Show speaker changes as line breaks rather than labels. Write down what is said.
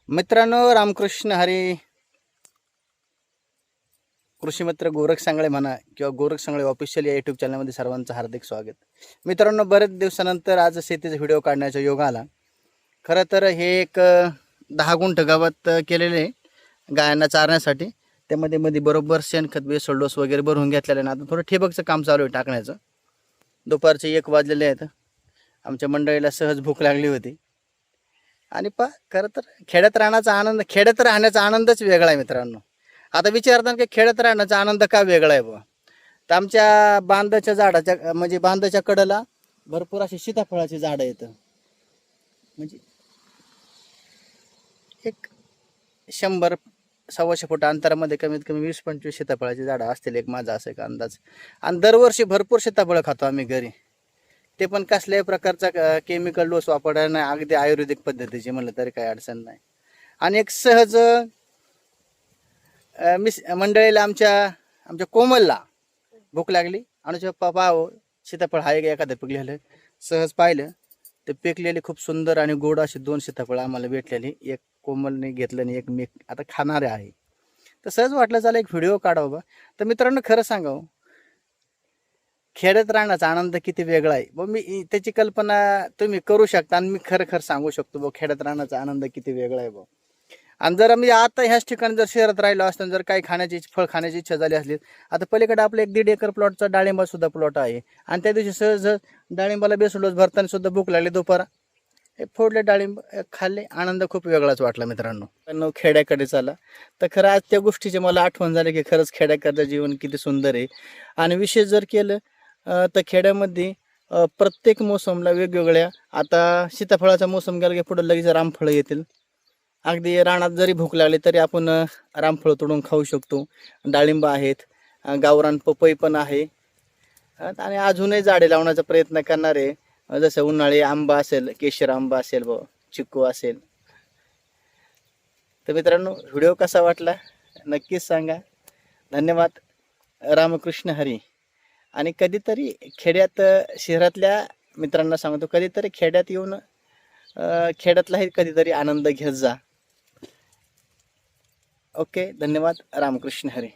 मित्रांनो, रामकृष्ण हरी. कृषी मित्र गोरख सांगळे म्हणा किंवा गोरख सांगळे ऑफिशियल या यूट्यूब चॅनलमध्ये सर्वांचं हार्दिक स्वागत. मित्रांनो, बरेच दिवसानंतर आज शेतीचा व्हिडिओ काढण्याचा योग आला. खरं तर हे एक 10 गुंठ गावात केलेले गायांना चारण्यासाठी. त्यामध्ये मध्ये बरोबर शेणखत बेसोल डोस वगैरे भरून घेतलेलं आहे. आता थोडं ठिबकचं काम चालू आहे टाकण्याचं. दुपारचे 1 वाजलेले आहेत. आमच्या मंडळीला सहज भूक लागली होती. आणि खरं तर खेड्यात राहण्याचा आनंदच वेगळा आहे मित्रांनो. आता विचारतात की खेड्यात राहण्याचा आनंद का वेगळा आहे बुवा. तर आमच्या बांधाच्या झाडाच्या म्हणजे बांधाच्या कडेला भरपूर अशी सीताफळाची झाडं येतं. म्हणजे एक 100-125 फूट अंतरामध्ये कमीत कमी 20-25 सीताफळाची झाडं असतील, एक माझा असं एक अंदाज. आणि दरवर्षी भरपूर सीताफळं खातो आम्ही घरी. ते पण कसल्याही प्रकारचा केमिकल डोस वापरणार नाही, अगदी आयुर्वेदिक पद्धतीची म्हणलं तरी काही अडचण नाही. आणि एक सहज मंडळीला आमच्या कोमलला भूक लागली आणि पाव सीताफळ आहे का एखादं पिकलेलं. सहज पाहिलं ते पिकलेली खूप सुंदर आणि गोड अशी 2 सीताफळ आम्हाला भेटलेली. एक कोमलने घेतलं आणि एक मी आता खाणारे आहे. तर सहज वाटलं चला एक व्हिडिओ काढावा. तर मित्रांनो, खरं सांगावं, खेड्यात राहण्याचा आनंद किती वेगळा आहे. व मी त्याची कल्पना तुम्ही करू शकता आणि मी खरं सांगू शकतो बघ, खेड्यात राहण्याचा आनंद किती वेगळा आहे बघ. आणि जर मी आता ह्याच ठिकाणी जर शहरात राहिलो असताना जर काही फळ खाण्याची इच्छा झाली असली, आता पलीकडे आपलं 1-1.5 एकर प्लॉटचा डाळिंबा सुद्धा प्लॉट आहे. आणि त्या दिवशी सहज डाळिंबाला बेसलोच भरताना सुद्धा भूक लागली दुपारा. हे फोडले डाळिंब खाल्ले, आनंद खूप वेगळाच वाटला मित्रांनो. खेड्याकडे चाला तर खरं आज त्या गोष्टीची मला आठवण झाली की खरंच खेड्याकडचं जीवन किती सुंदर आहे. आणि विशेष जर केलं तर खेड्यामध्ये प्रत्येक मोसमला वेगवेगळ्या, आता सीताफळाचा मोसम गेला की पुढे लगेच रामफळं येतील. अगदी रानात जरी भूक लागली तरी आपण रामफळ तोडून खाऊ शकतो. डाळिंब आहेत, गावरान पपई पण आहे. आणि अजूनही झाडे लावण्याचा प्रयत्न करणार आहे. जसं उन्हाळी आंबा असेल, केशर आंबा असेल, चिक्कू असेल. तर मित्रांनो, व्हिडिओ कसा वाटला नक्कीच सांगा. धन्यवाद. रामकृष्ण हरी. आणि कधीतरी खेड्यात, शहरातल्या मित्रांना सांगतो, कधीतरी खेड्यात येऊन खेड्यातलाही कधीतरी आनंद घेत जा. ओके, धन्यवाद. रामकृष्ण हरी.